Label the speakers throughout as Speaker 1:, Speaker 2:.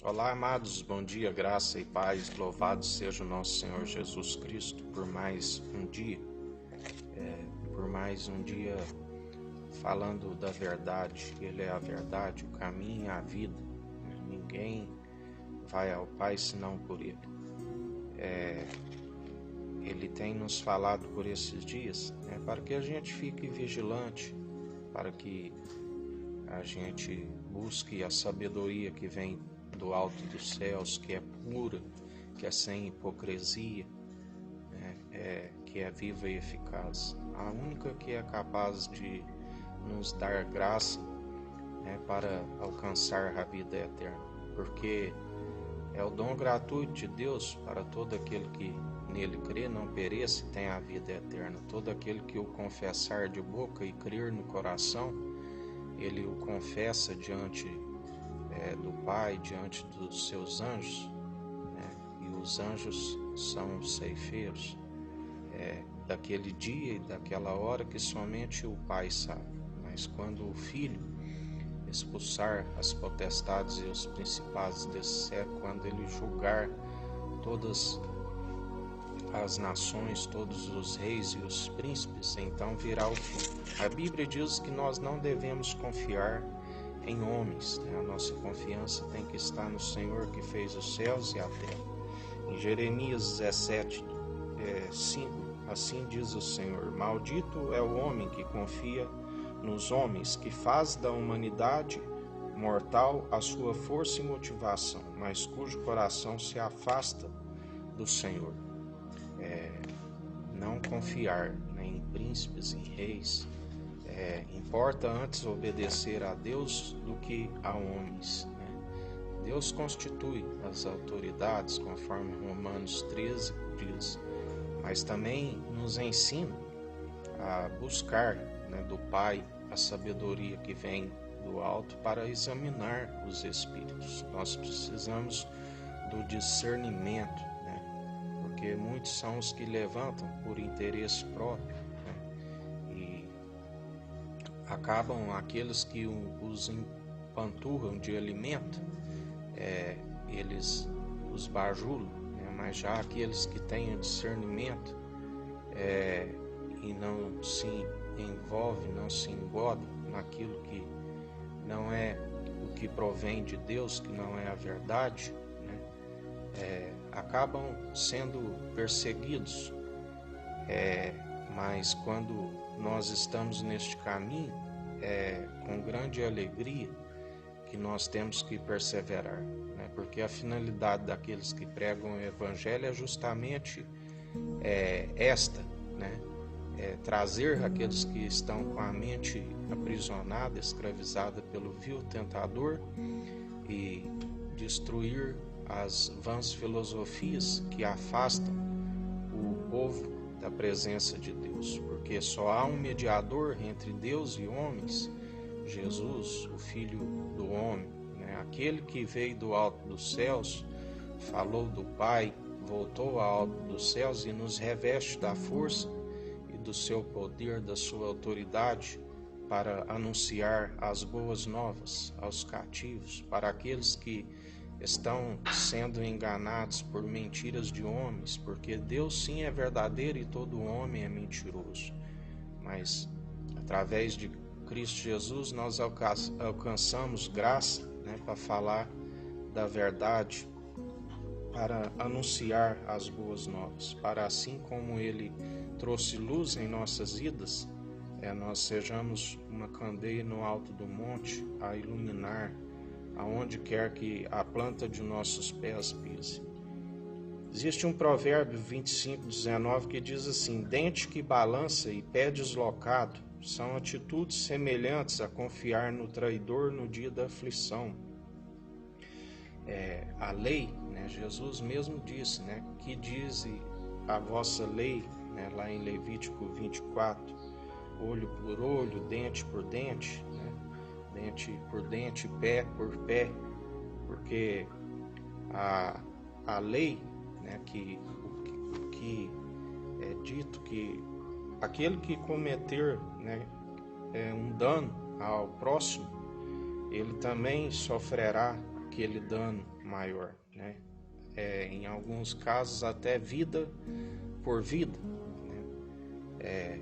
Speaker 1: Olá, amados, bom dia, graça e paz, louvado seja o nosso Senhor Jesus Cristo por mais um dia, falando da verdade. Ele é a verdade, o caminho e a vida. Ninguém vai ao Pai senão por Ele. Ele tem nos falado por esses dias, para que a gente fique vigilante, para que a gente busque a sabedoria que vem do alto dos céus, que é pura, que é sem hipocrisia, que é viva e eficaz. A única que é capaz de nos dar graça para alcançar a vida eterna, porque é o dom gratuito de Deus para todo aquele que nele crê, não pereça e tenha a vida eterna. Todo aquele que o confessar de boca e crer no coração, ele o confessa diante do Pai, diante dos seus anjos, e os anjos são os ceifeiros daquele dia e daquela hora que somente o Pai sabe. Mas quando o Filho expulsar as potestades e os principados desse século, quando ele julgar todas as nações, todos os reis e os príncipes, então virá o fim. A Bíblia diz que nós não devemos confiar em homens, A nossa confiança tem que estar no Senhor que fez os céus e a terra. Em Jeremias 17, 5, assim diz o Senhor: maldito é o homem que confia nos homens, que faz da humanidade mortal a sua força e motivação, mas cujo coração se afasta do Senhor. Não confiar nem em príncipes, em reis. Importa antes obedecer a Deus do que a homens. Deus constitui as autoridades, conforme Romanos 13 diz, mas também nos ensina a buscar do Pai a sabedoria que vem do alto para examinar os espíritos. Nós precisamos do discernimento, porque muitos são os que levantam por interesse próprio, e acabam aqueles que os empanturram de alimento, eles os bajulam, mas já aqueles que têm o discernimento e não se envolvem, não se engodam naquilo que não é o que provém de Deus, que não é a verdade, acabam sendo perseguidos. Mas quando nós estamos neste caminho, com grande alegria que nós temos que perseverar, porque a finalidade daqueles que pregam o Evangelho é justamente esta, trazer aqueles que estão com a mente aprisionada, escravizada pelo vil tentador, e destruir as vãs filosofias que afastam o povo da presença de Deus, porque só há um mediador entre Deus e homens, Jesus, o Filho do homem, aquele que veio do alto dos céus, falou do Pai, voltou ao alto dos céus e nos reveste da força e do seu poder, da sua autoridade, para anunciar as boas novas aos cativos, para aqueles que estão sendo enganados por mentiras de homens, porque Deus sim é verdadeiro e todo homem é mentiroso. Mas através de Cristo Jesus nós alcançamos graça para falar da verdade, para anunciar as boas novas, para assim como Ele trouxe luz em nossas vidas, nós sejamos uma candeia no alto do monte a iluminar aonde quer que a planta de nossos pés pise. Existe um provérbio 25:19 que diz assim: dente que balança e pé deslocado são atitudes semelhantes a confiar no traidor no dia da aflição. A lei, Jesus mesmo disse, que diz a vossa lei, lá em Levítico 24, olho por olho, dente por dente, dente por dente, pé por pé, porque a lei, que é dito que aquele que cometer um dano ao próximo, ele também sofrerá aquele dano maior, né? Em alguns casos até vida por vida, né?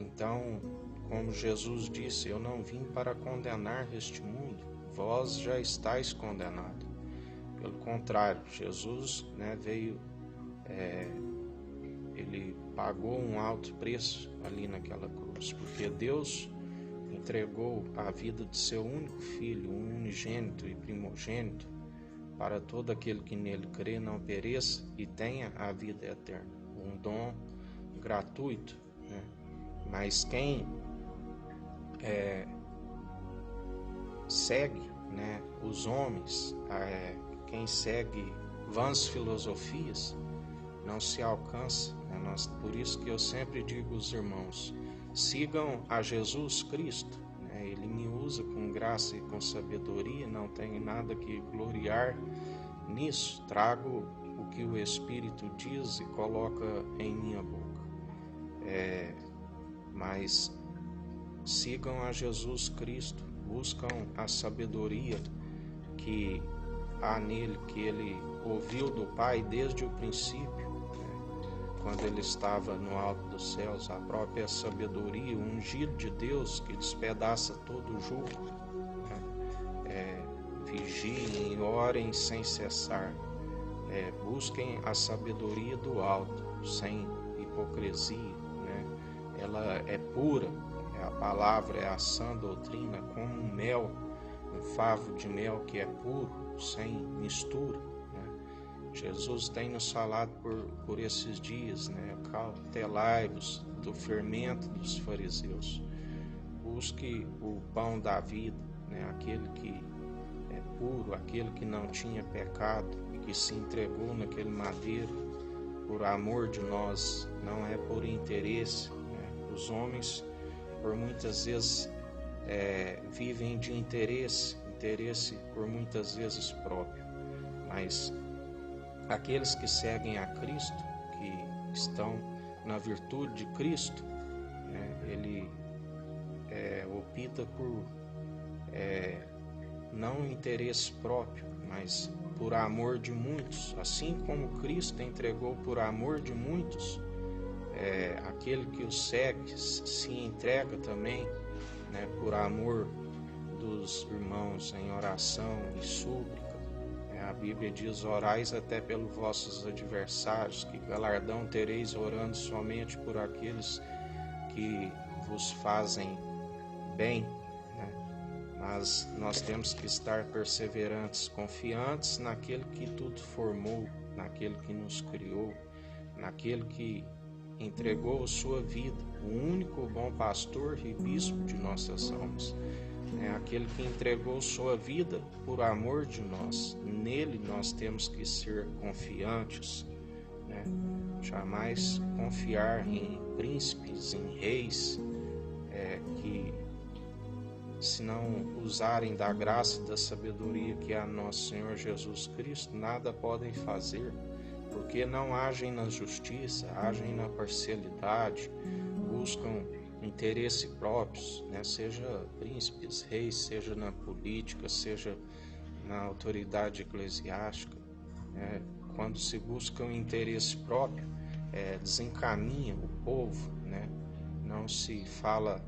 Speaker 1: Então, como Jesus disse, eu não vim para condenar este mundo, vós já estáis condenados. Pelo contrário, Jesus, né, veio, ele pagou um alto preço ali naquela cruz, porque Deus entregou a vida de seu único filho, um unigênito e primogênito, para todo aquele que nele crê não pereça e tenha a vida eterna. Um dom gratuito, né? Mas quem segue, né, os homens, quem segue vãs filosofias, não se alcança, né? Por isso que eu sempre digo aos irmãos, sigam a Jesus Cristo, né? Ele me usa com graça e com sabedoria, não tenho nada que gloriar nisso, trago o que o Espírito diz e coloca em minha boca. Mas sigam a Jesus Cristo, buscam a sabedoria que há nele, que ele ouviu do Pai desde o princípio, né? Quando ele estava no alto dos céus, a própria sabedoria, o ungido de Deus que despedaça todo o jugo, né? Vigiem e orem sem cessar, busquem a sabedoria do alto, sem hipocrisia, né? Ela é pura, a palavra é a sã doutrina, como um mel, um favo de mel que é puro, sem mistura, né? Jesus tem nos falado por esses dias, né? Cautelai-vos do fermento dos fariseus, busque o pão da vida, né? Aquele que é puro, aquele que não tinha pecado, que se entregou naquele madeiro por amor de nós, não é por interesse, né? Os homens, por muitas vezes, vivem de interesse por muitas vezes próprio, mas aqueles que seguem a Cristo, que estão na virtude de Cristo, né, ele opta por não interesse próprio, mas por amor de muitos, assim como Cristo entregou por amor de muitos, aquele que o segue se entrega também, né, por amor dos irmãos em oração e súplica. A Bíblia diz, orais até pelos vossos adversários, que galardão tereis orando somente por aqueles que vos fazem bem, né? Mas nós temos que estar perseverantes, confiantes naquele que tudo formou, naquele que nos criou, naquele que entregou sua vida, o único bom pastor e bispo de nossas almas, né? Aquele que entregou sua vida por amor de nós. Nele nós temos que ser confiantes, né? Jamais confiar em príncipes, em reis, que se não usarem da graça e da sabedoria que é nosso Senhor Jesus Cristo, nada podem fazer, porque não agem na justiça, agem na parcialidade, buscam interesses próprios, né? Seja príncipes, reis, seja na política, seja na autoridade eclesiástica, né? Quando se busca um interesse próprio, desencaminha o povo, né? Não se fala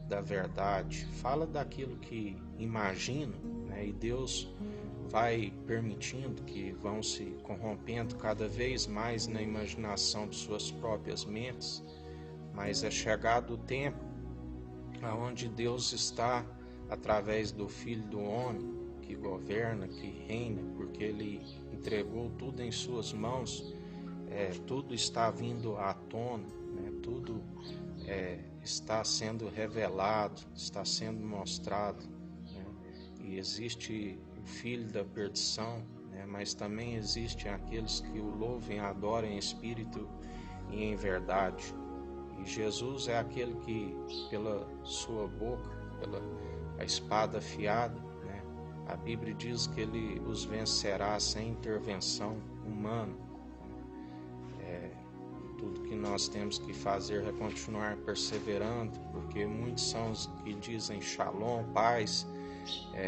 Speaker 1: da verdade, fala daquilo que imagina, né? E Deus vai permitindo que vão se corrompendo cada vez mais na imaginação de suas próprias mentes, mas é chegado o tempo aonde Deus está através do Filho do Homem, que governa, que reina, porque Ele entregou tudo em suas mãos, tudo está vindo à tona, né? Tudo está sendo revelado, está sendo mostrado, né? E existe o filho da perdição, né? Mas também existem aqueles que o louvem e adorem em espírito e em verdade. E Jesus é aquele que, pela sua boca, pela a espada afiada, né? A Bíblia diz que ele os vencerá sem intervenção humana. Tudo que nós temos que fazer é continuar perseverando, porque muitos são os que dizem shalom, paz,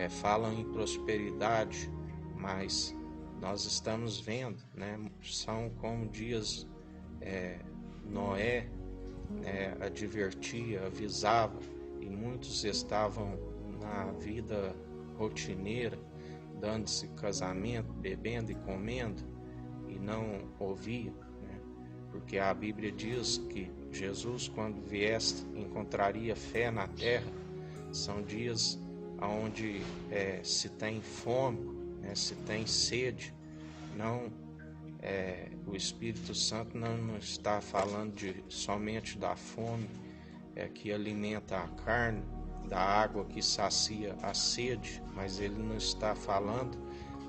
Speaker 1: falam em prosperidade, mas nós estamos vendo, né, são como dias Noé advertia, avisava, e muitos estavam na vida rotineira, dando-se casamento, bebendo e comendo, e não ouviam, né? Porque a Bíblia diz que Jesus, quando viesse, encontraria fé na terra. São dias onde se tem fome, né, se tem sede. Não, o Espírito Santo não está falando somente da fome que alimenta a carne, da água que sacia a sede, mas ele não está falando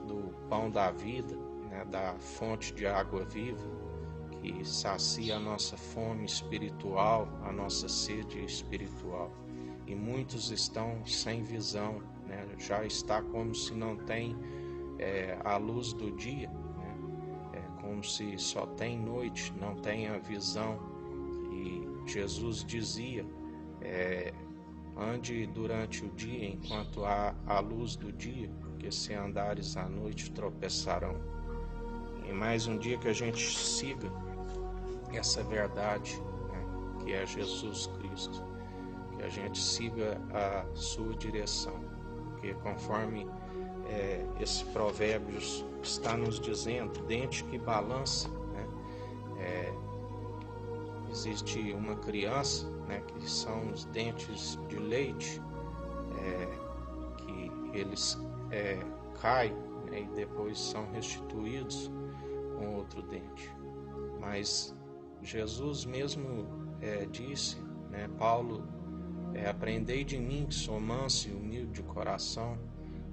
Speaker 1: do pão da vida, né, da fonte de água viva que sacia a nossa fome espiritual, a nossa sede espiritual. E muitos estão sem visão, né? Já está como se não tem a luz do dia, né? Como se só tem noite, não tem a visão. E Jesus dizia, ande durante o dia enquanto há a luz do dia, porque se andares à noite tropeçarão. E mais um dia que a gente siga essa verdade, né, que é Jesus Cristo, que a gente siga a sua direção, porque conforme esse provérbio está nos dizendo, dente que balança, né, existe uma criança, né, que são os dentes de leite, que eles caem, né, e depois são restituídos com outro dente. Mas Jesus mesmo disse, né, Paulo, aprendei de mim que sou manso e humilde de coração.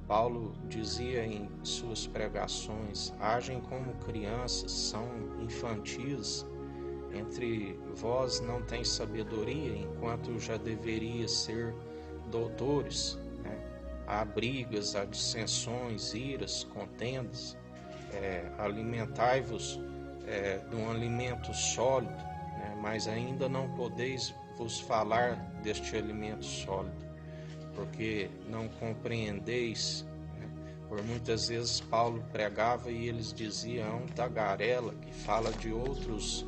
Speaker 1: Paulo dizia em suas pregações, agem como crianças, são infantis, entre vós não tem sabedoria, enquanto já deveria ser doutores, né? Há brigas, há dissensões, iras, contendas, alimentai-vos de um alimento sólido, né? Mas ainda não podeis vos falar deste alimento sólido, porque não compreendeis, né? Por muitas vezes Paulo pregava e eles diziam, tagarela, que fala de outros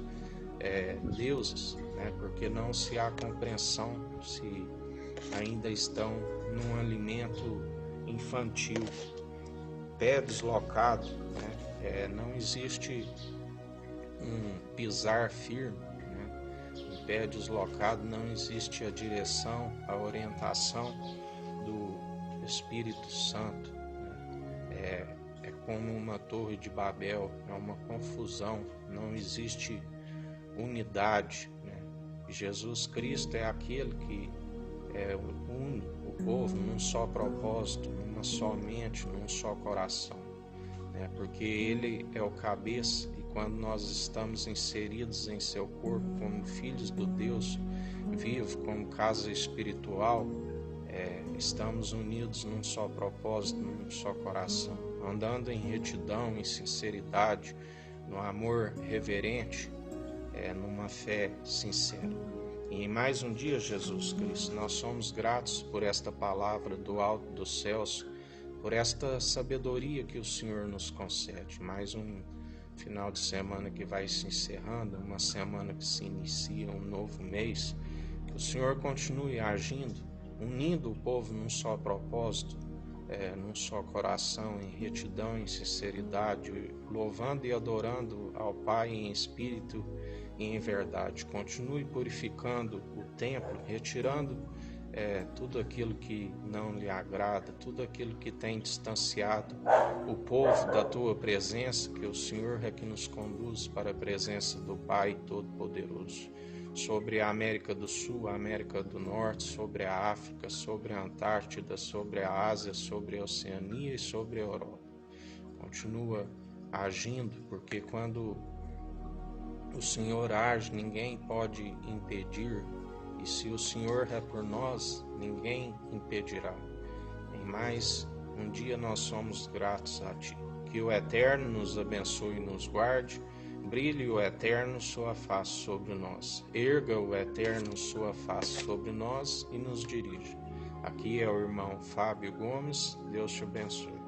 Speaker 1: deuses, né? Porque não se há compreensão, se ainda estão num alimento infantil, pé deslocado, né? Não existe um pisar firme, né? Um pé deslocado, não existe a direção, a orientação do Espírito Santo, né? É como uma torre de Babel, é uma confusão, não existe unidade, né? Jesus Cristo é aquele que une o povo num só propósito, numa só mente, num só coração, né? Porque ele é o cabeça, e quando nós estamos inseridos em seu corpo como filhos do Deus vivo, como casa espiritual, estamos unidos num só propósito, num só coração, andando em retidão, em sinceridade, no amor reverente, numa fé sincera. E em mais um dia, Jesus Cristo, nós somos gratos por esta palavra do alto dos céus, por esta sabedoria que o Senhor nos concede. Mais um final de semana que vai se encerrando, uma semana que se inicia, um novo mês. Que o Senhor continue agindo, unindo o povo num só propósito, num só coração, em retidão, em sinceridade, louvando e adorando ao Pai em espírito e em verdade. Continue purificando o templo, retirando tudo aquilo que não lhe agrada, tudo aquilo que tem distanciado o povo da tua presença, que o Senhor é que nos conduz para a presença do Pai Todo-Poderoso. Sobre a América do Sul, a América do Norte, sobre a África, sobre a Antártida, sobre a Ásia, sobre a Oceania e sobre a Europa. Continua agindo, porque quando o Senhor age, ninguém pode impedir, e se o Senhor é por nós, ninguém impedirá. Em mais um dia nós somos gratos a Ti. Que o Eterno nos abençoe e nos guarde. Brilhe o Eterno sua face sobre nós. Erga o Eterno sua face sobre nós e nos dirija. Aqui é o irmão Fábio Gomes. Deus te abençoe.